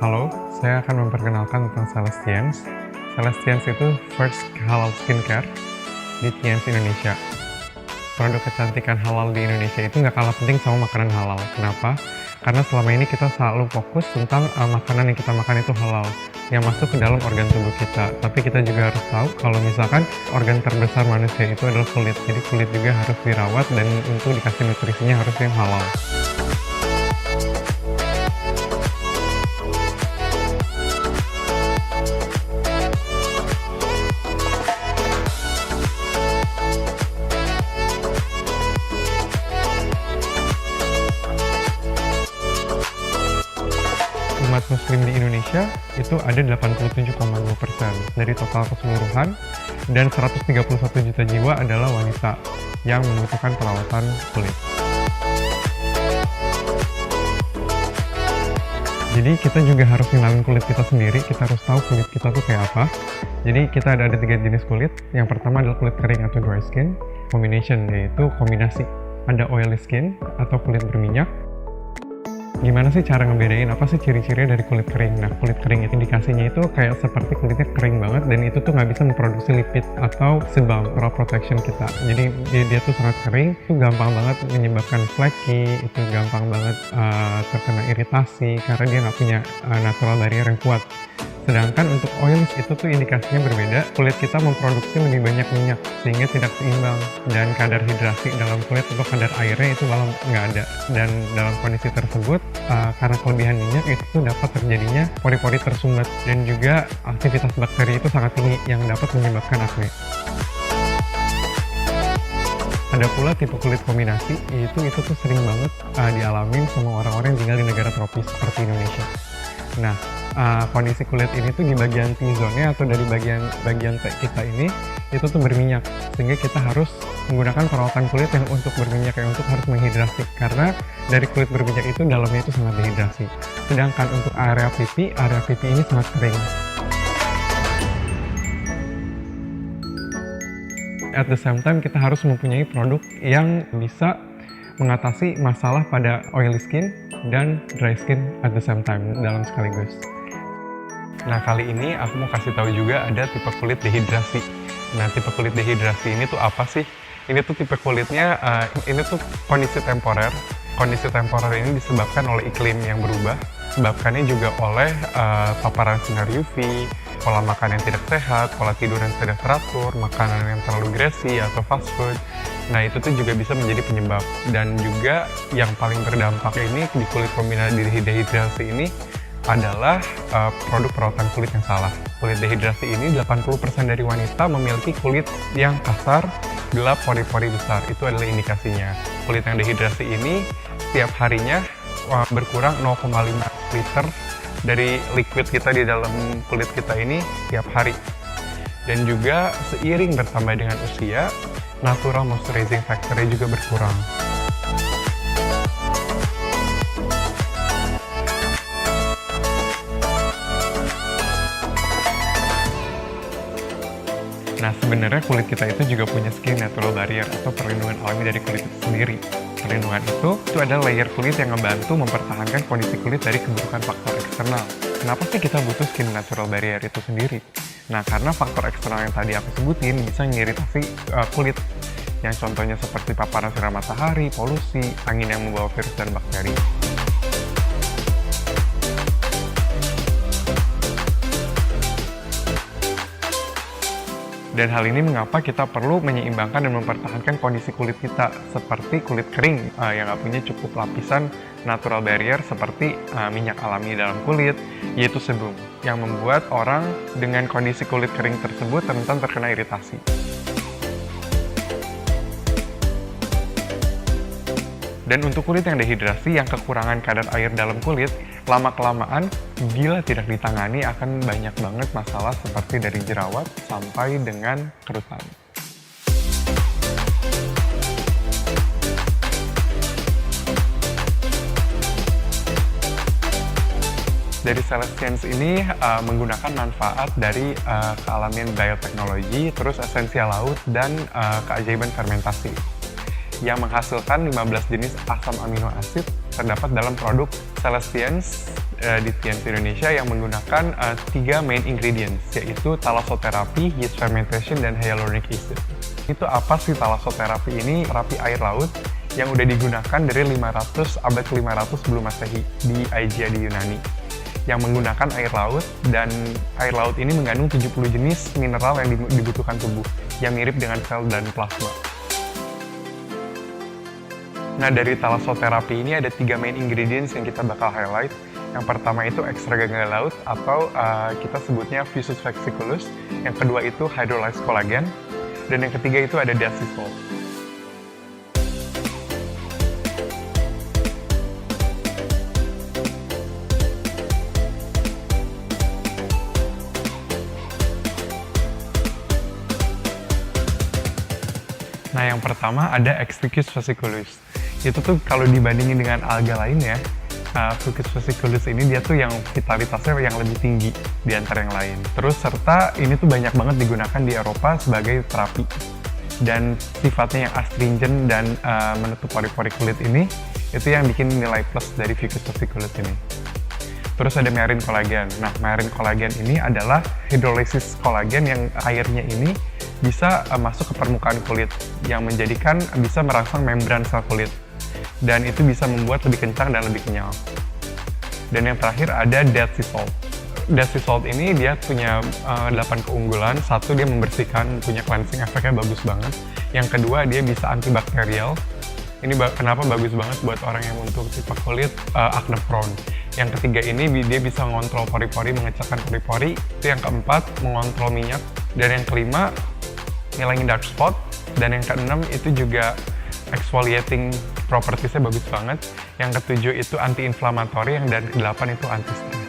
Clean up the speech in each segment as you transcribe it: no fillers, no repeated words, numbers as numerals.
Halo, saya akan memperkenalkan tentang Celestians. Celestians itu first halal skincare di Tiens Indonesia. Produk kecantikan halal di Indonesia itu nggak kalah penting sama makanan halal. Kenapa? Karena selama ini kita selalu fokus tentang makanan yang kita makan itu halal, yang masuk ke dalam organ tubuh kita. Tapi kita juga harus tahu kalau misalkan organ terbesar manusia itu adalah kulit. Jadi kulit juga harus dirawat dan untuk dikasih nutrisinya harus yang halal. Umat muslim di Indonesia itu ada 87,2% dari total keseluruhan, dan 131 juta jiwa adalah wanita yang membutuhkan perawatan kulit. Jadi kita juga harus kenalin kulit kita sendiri, kita harus tahu kulit kita tuh kayak apa. Jadi kita ada 3 jenis kulit. Yang pertama adalah kulit kering atau dry skin, combination yaitu kombinasi. Ada oily skin atau kulit berminyak. Gimana sih cara ngebedain apa sih ciri-cirinya dari kulit kering? Nah, kulit kering itu indikasinya itu kayak seperti kulitnya kering banget dan itu tuh nggak bisa memproduksi lipid atau sebam raw protection kita. Jadi dia tuh sangat kering, itu gampang banget menyebabkan flaky, itu gampang banget terkena iritasi karena dia nggak punya natural barrier yang kuat. Sedangkan untuk oils itu tuh indikasinya berbeda, kulit kita memproduksi lebih banyak minyak sehingga tidak seimbang, dan kadar hidrasi dalam kulit atau kadar airnya itu malah nggak ada. Dan dalam kondisi tersebut, karena kelebihan minyak itu tuh dapat terjadinya pori-pori tersumbat, dan juga aktivitas bakteri itu sangat tinggi yang dapat menyebabkan akne. Ada pula tipe kulit kombinasi, itu tuh sering banget dialamin sama orang-orang yang tinggal di negara tropis seperti Indonesia. Nah, kondisi kulit ini tuh di bagian T-zone-nya atau dari bagian T kita ini itu tuh berminyak, sehingga kita harus menggunakan perawatan kulit yang untuk berminyak, yang untuk harus menghidrasi, karena dari kulit berminyak itu dalamnya itu sangat dehidrasi. Sedangkan untuk area pipi ini sangat kering. At the same time, kita harus mempunyai produk yang bisa mengatasi masalah pada oily skin dan dry skin at the same time dalam sekaligus. Nah, kali ini aku mau kasih tahu juga ada tipe kulit dehidrasi. Nah, tipe kulit dehidrasi ini tuh apa sih? Ini tuh tipe kulitnya, ini tuh kondisi temporer. Kondisi temporer ini disebabkan oleh iklim yang berubah, disebabkannya juga oleh paparan sinar UV, pola makan yang tidak sehat, pola tidur yang tidak teratur, makanan yang terlalu greasy atau fast food. Nah, itu tuh juga bisa menjadi penyebab. Dan juga yang paling berdampak ini di kulit kombinasi dehidrasi ini adalah produk perawatan kulit yang salah. Kulit dehidrasi ini 80% dari wanita memiliki kulit yang kasar, gelap, pori-pori besar. Itu adalah indikasinya. Kulit yang dehidrasi ini setiap harinya berkurang 0,5 liter dari liquid kita di dalam kulit kita ini tiap hari. Dan juga seiring bertambah dengan usia, natural moisturizing factor-nya juga berkurang. Nah, sebenarnya kulit kita itu juga punya skin natural barrier atau perlindungan alami dari kulit itu sendiri. Perlindungan itu adalah layer kulit yang membantu mempertahankan kondisi kulit dari keburukan faktor eksternal. Kenapa sih kita butuh skin natural barrier itu sendiri? Nah, karena faktor eksternal yang tadi aku sebutin bisa mengiritasi kulit, yang contohnya seperti paparan sinar matahari, polusi, angin yang membawa virus dan bakteri. Dan hal ini mengapa kita perlu menyeimbangkan dan mempertahankan kondisi kulit kita, seperti kulit kering yang nggak punya cukup lapisan natural barrier seperti minyak alami dalam kulit, yaitu sebum, yang membuat orang dengan kondisi kulit kering tersebut rentan terkena iritasi. Dan untuk kulit yang dehidrasi yang kekurangan kadar air dalam kulit, lama-kelamaan bila tidak ditangani akan banyak banget masalah seperti dari jerawat sampai dengan kerutan. Dari Celestians ini menggunakan manfaat dari kealamian bioteknologi, terus esensial laut, dan keajaiban fermentasi yang menghasilkan 15 jenis asam amino asid terdapat dalam produk Celestians di TNC Indonesia yang menggunakan 3 main ingredients, yaitu thalassotherapy, yeast fermentation, dan hyaluronic acid. Itu apa sih thalassotherapy ini? Terapi air laut yang udah digunakan dari abad 500 sebelum Masehi di Aegea di Yunani, yang menggunakan air laut, dan air laut ini mengandung 70 jenis mineral yang dibutuhkan tubuh, yang mirip dengan sel dan plasma. Nah, dari thalassotherapy ini ada 3 main ingredients yang kita bakal highlight. Yang pertama itu ekstrak gangga laut atau kita sebutnya Fusus vexiculus. Yang kedua itu hydrolyzed collagen. Dan yang ketiga itu ada dead sea salt. Nah, yang pertama ada Extricus fasciculus. Itu tuh kalau dibandingin dengan alga lainnya, Fucus fasciculus ini dia tuh yang vitalitasnya yang lebih tinggi di antara yang lain. Terus serta ini tuh banyak banget digunakan di Eropa sebagai terapi. Dan sifatnya yang astringent dan menutup pori-pori kulit ini, itu yang bikin nilai plus dari Fucus fasciculus ini. Terus ada myelin collagen. Nah, myelin collagen ini adalah hidrolisis kolagen yang airnya ini bisa masuk ke permukaan kulit, yang menjadikan bisa merangsang membran sel kulit. Dan itu bisa membuat lebih kencang dan lebih kenyal. Dan yang terakhir ada dead sea salt. Dead sea salt ini dia punya 8 keunggulan. Satu, dia membersihkan, punya cleansing efeknya bagus banget. Yang kedua, dia bisa antibakterial. Ini kenapa bagus banget buat orang yang untuk tipe kulit acne prone. Yang ketiga ini dia bisa mengontrol pori-pori, mengecilkan pori-pori. Itu yang keempat, mengontrol minyak. Dan yang kelima, ngilangin dark spot. Dan yang keenam itu juga exfoliating propertiesnya bagus banget. Yang ketujuh itu anti-inflammatory, yang dan kedelapan itu anti-stress.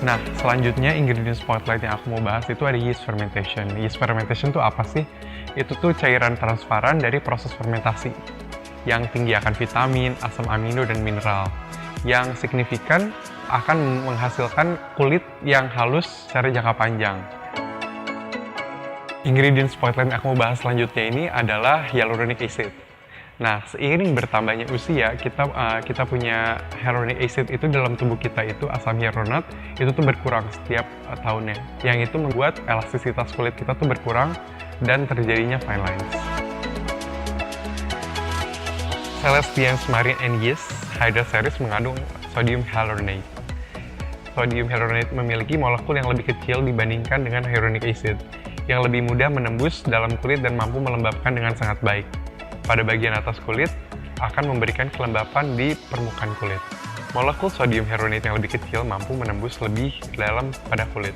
Nah, selanjutnya ingredient spotlight yang aku mau bahas itu ada yeast fermentation. Yeast fermentation itu apa sih? Itu tuh cairan transparan dari proses fermentasi yang tinggi akan vitamin, asam amino, dan mineral. Yang signifikan akan menghasilkan kulit yang halus secara jangka panjang. Ingredient spotlight yang aku mau bahas selanjutnya ini adalah hyaluronic acid. Nah, seiring bertambahnya usia, kita punya hyaluronic acid itu dalam tubuh kita itu asam hyaluronat itu tuh berkurang setiap tahunnya. Yang itu membuat elastisitas kulit kita tuh berkurang dan terjadinya fine lines. Celestians Marine and Yeast Hydra Series mengandung sodium hyaluronate. Sodium hyaluronate memiliki molekul yang lebih kecil dibandingkan dengan hyaluronic acid, yang lebih mudah menembus dalam kulit dan mampu melembabkan dengan sangat baik. Pada bagian atas kulit, akan memberikan kelembapan di permukaan kulit. Molekul sodium hyaluronate yang lebih kecil mampu menembus lebih dalam pada kulit.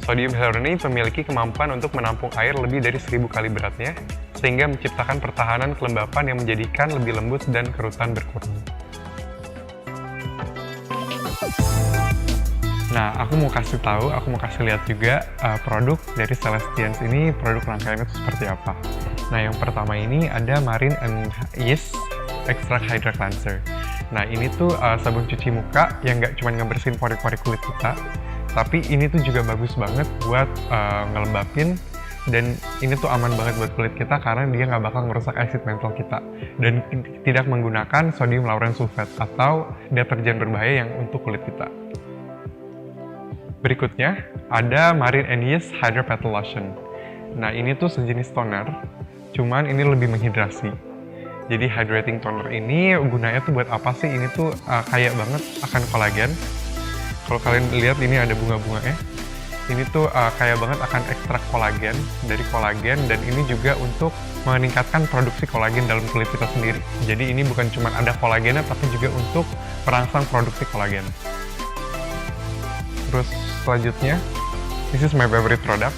Sodium hyaluronate memiliki kemampuan untuk menampung air lebih dari 1000 kali beratnya, sehingga menciptakan pertahanan kelembapan yang menjadikan lebih lembut dan kerutan berkurang. Nah, aku mau kasih lihat juga produk dari Celestians ini, produk rangkaiannya itu seperti apa. Nah, yang pertama ini ada Marine and Yeast Extract Hydra Cleanser. Nah, ini tuh sabun cuci muka yang nggak cuma ngebersihin pori-pori kulit kita, tapi ini tuh juga bagus banget buat ngelembapin, dan ini tuh aman banget buat kulit kita karena dia nggak bakal merusak acid mantle kita, dan tidak menggunakan sodium lauren sulfate atau deterjen berbahaya yang untuk kulit kita. Berikutnya ada Marine and Yeast Hydra Petal Lotion. Nah, ini tuh sejenis toner, cuman ini lebih menghidrasi. Jadi hydrating toner ini gunanya tuh buat apa sih? Ini tuh kaya banget akan kolagen. Kalau kalian lihat ini ada bunga-bunganya. Ini tuh kaya banget akan ekstrak kolagen dari kolagen, dan ini juga untuk meningkatkan produksi kolagen dalam kulit kita sendiri. Jadi ini bukan cuma ada kolagennya, tapi juga untuk merangsang produksi kolagen. Terus selanjutnya, this is my favorite product.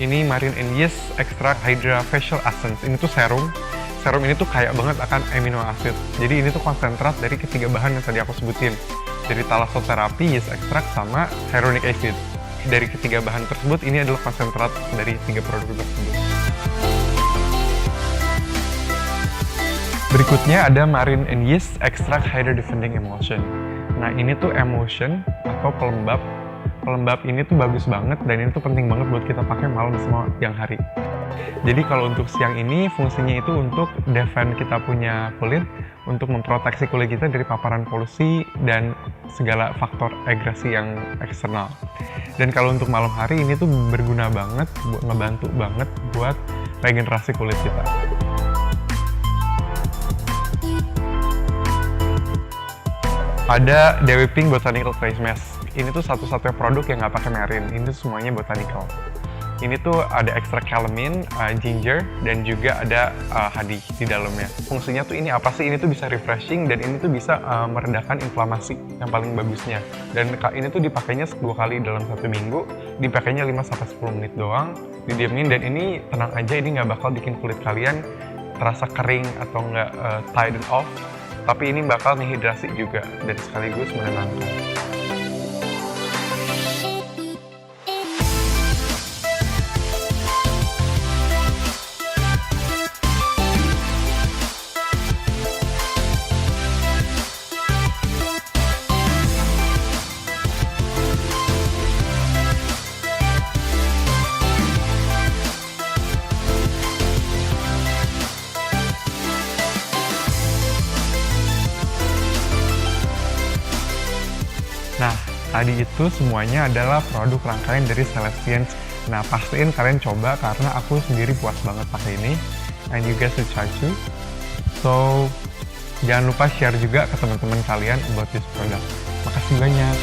Ini Marine and Yeast Extract Hydra Facial Essence. Ini tuh serum. Serum ini tuh kaya banget akan amino acid. Jadi ini tuh konsentrat dari ketiga bahan yang tadi aku sebutin. Dari thalassotherapy, yeast extract, sama hyaluronic acid. Dari ketiga bahan tersebut, ini adalah konsentrat dari 3 produk tersebut. Berikutnya ada Marine and Yeast Extract Hydra Defending Emulsion. Nah, ini tuh emulsion atau pelembab. Pelembab ini tuh bagus banget, dan ini tuh penting banget buat kita pakai malam sama siang hari. Jadi kalau untuk siang ini fungsinya itu untuk defend kita punya kulit, untuk memproteksi kulit kita dari paparan polusi dan segala faktor agresi yang eksternal. Dan kalau untuk malam hari ini tuh berguna banget, ngebantu banget buat regenerasi kulit kita. Ada Dewi Pink Botanical Face Mask. Ini tuh satu-satunya produk yang nggak pakai marine. Ini tuh semuanya botanical. Ini tuh ada ekstrak calamine, ginger, dan juga ada hadi di dalamnya. Fungsinya tuh ini apa sih? Ini tuh bisa refreshing dan ini tuh bisa meredakan inflamasi yang paling bagusnya. Dan ini tuh dipakainya 2 kali dalam 1 minggu. Dipakainya 5-10 menit doang, didiemin, dan ini tenang aja, ini nggak bakal bikin kulit kalian terasa kering atau nggak tighten off. Tapi ini bakal ngehidrasi juga dan sekaligus menenangkan. Nah, tadi itu semuanya adalah produk rangkaian dari Celestians. Nah, pastiin kalian coba karena aku sendiri puas banget pakai ini. And you guys should try too. So, jangan lupa share juga ke teman-teman kalian about this product. Makasih banyak.